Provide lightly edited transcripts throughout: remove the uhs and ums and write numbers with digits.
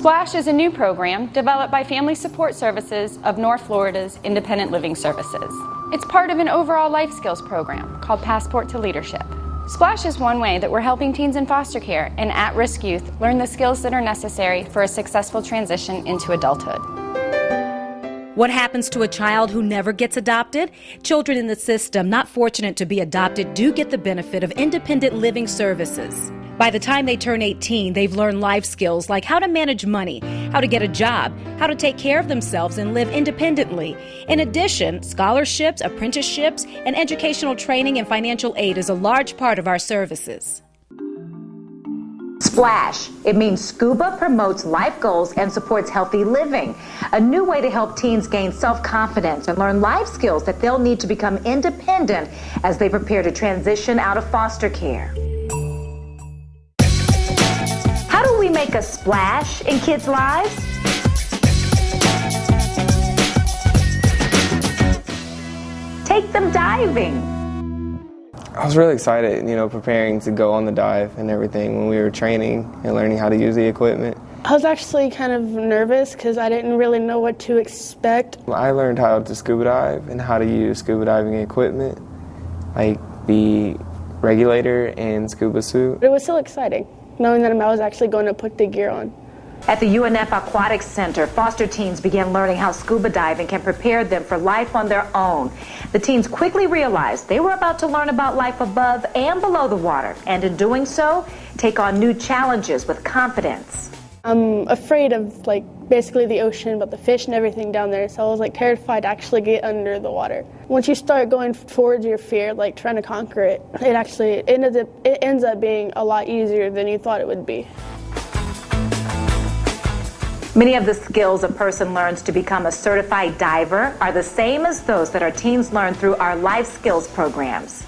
Splash is a new program developed by Family Support Services of North Florida's Independent Living Services. It's part of an overall life skills program called Passport to Leadership. Splash is one way that we're helping teens in foster care and at-risk youth learn the skills that are necessary for a successful transition into adulthood. What happens to a child who never gets adopted? Children in the system not fortunate to be adopted do get the benefit of independent living services. By the time they turn 18, they've learned life skills like how to manage money, how to get a job, how to take care of themselves and live independently. In addition, scholarships, apprenticeships, and educational training and financial aid is a large part of our services. Splash. It means Scuba Promotes Life Goals and Supports Healthy Living, a new way to help teens gain self-confidence and learn life skills that they'll need to become independent as they prepare to transition out of foster care. How do we make a splash in kids' lives? Take them diving. I was really excited, preparing to go on the dive and everything when we were training and learning how to use the equipment. I was actually kind of nervous because I didn't really know what to expect. I learned how to scuba dive and how to use scuba diving equipment, like the regulator and scuba suit. It was so exciting, knowing that I was actually going to put the gear on. At the UNF Aquatic Center, foster teens began learning how scuba diving can prepare them for life on their own. The teens quickly realized they were about to learn about life above and below the water, and in doing so, take on new challenges with confidence. I'm afraid of basically the ocean, but the fish and everything down there, so I was terrified to actually get under the water. Once you start going towards your fear, trying to conquer it, it ends up being a lot easier than you thought it would be. Many of the skills a person learns to become a certified diver are the same as those that our teens learn through our life skills programs.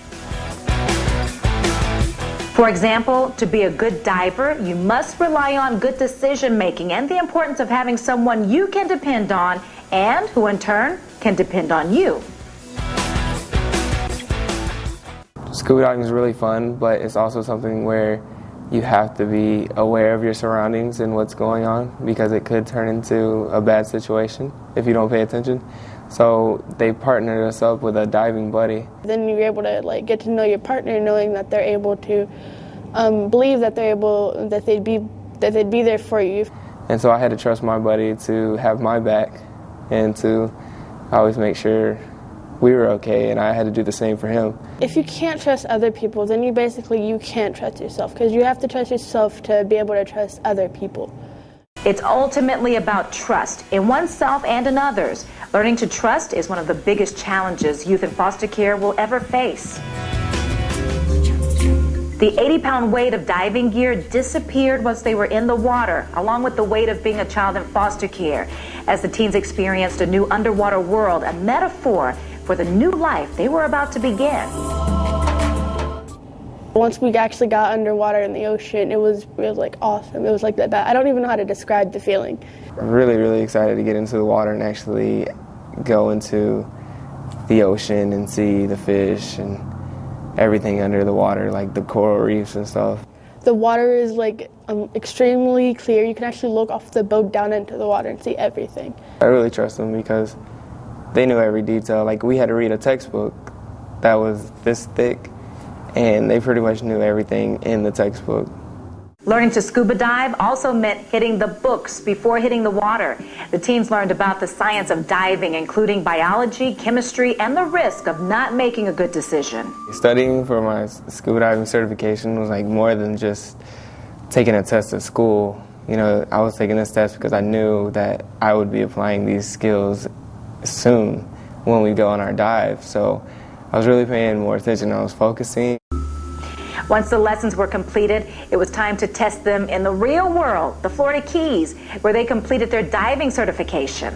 For example, to be a good diver, you must rely on good decision making and the importance of having someone you can depend on and who in turn can depend on you. Scuba diving is really fun, but it's also something where you have to be aware of your surroundings and what's going on because it could turn into a bad situation if you don't pay attention. So they partnered us up with a diving buddy. Then you're able to get to know your partner, knowing that they're able to believe that they'd be there for you. And so I had to trust my buddy to have my back and to always make sure we were okay, and I had to do the same for him. If you can't trust other people, then you can't trust yourself, because you have to trust yourself to be able to trust other people. It's ultimately about trust in oneself and in others. Learning to trust is one of the biggest challenges youth in foster care will ever face. The 80-pound weight of diving gear disappeared once they were in the water, along with the weight of being a child in foster care, as the teens experienced a new underwater world, a metaphor for the new life they were about to begin. Once we actually got underwater in the ocean, it was awesome. It was that. I don't even know how to describe the feeling. Really, really excited to get into the water and actually go into the ocean and see the fish and everything under the water, like the coral reefs and stuff. The water is extremely clear. You can actually look off the boat down into the water and see everything. I really trust them because they knew every detail. We had to read a textbook that was this thick, and they pretty much knew everything in the textbook. Learning to scuba dive also meant hitting the books before hitting the water. The teens learned about the science of diving, including biology, chemistry, and the risk of not making a good decision. Studying for my scuba diving certification was more than just taking a test at school. I was taking this test because I knew that I would be applying these skills soon when we go on our dive. So I was really paying more attention. I was focusing. Once the lessons were completed, it was time to test them in the real world, the Florida Keys, where they completed their diving certification.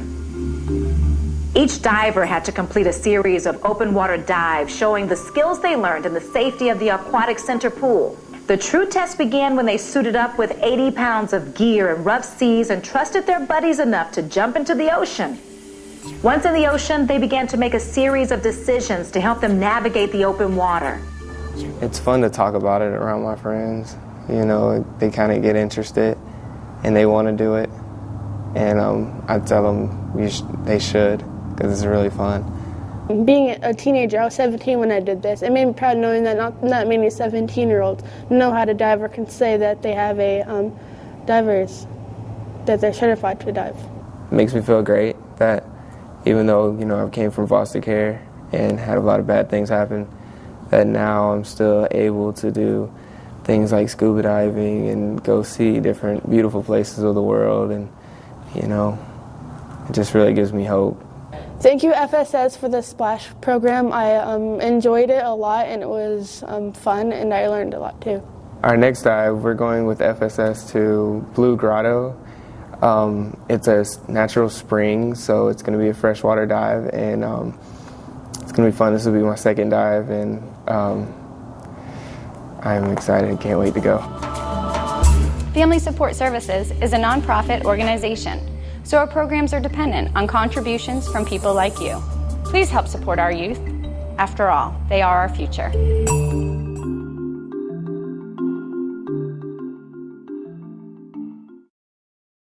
Each diver had to complete a series of open water dives showing the skills they learned in the safety of the aquatic center pool. The true test began when they suited up with 80 pounds of gear in rough seas and trusted their buddies enough to jump into the ocean. Once in the ocean, they began to make a series of decisions to help them navigate the open water. It's fun to talk about it around my friends. They kind of get interested and they want to do it. and I tell them they should, because it's really fun. Being a teenager, I was 17 when I did this. It made me proud knowing that not many 17-year-olds know how to dive or can say that they have a divers, that they're certified to dive. It makes me feel great that even though, I came from foster care and had a lot of bad things happen, that now I'm still able to do things like scuba diving and go see different beautiful places of the world, and it just really gives me hope. Thank you, FSS, for the Splash program. I enjoyed it a lot, and it was fun, and I learned a lot too. Our next dive, we're going with FSS to Blue Grotto. It's a natural spring, so it's going to be a freshwater dive, and it's going to be fun. This will be my second dive, and I'm excited and can't wait to go. Family Support Services is a nonprofit organization, so our programs are dependent on contributions from people like you. Please help support our youth. After all, they are our future.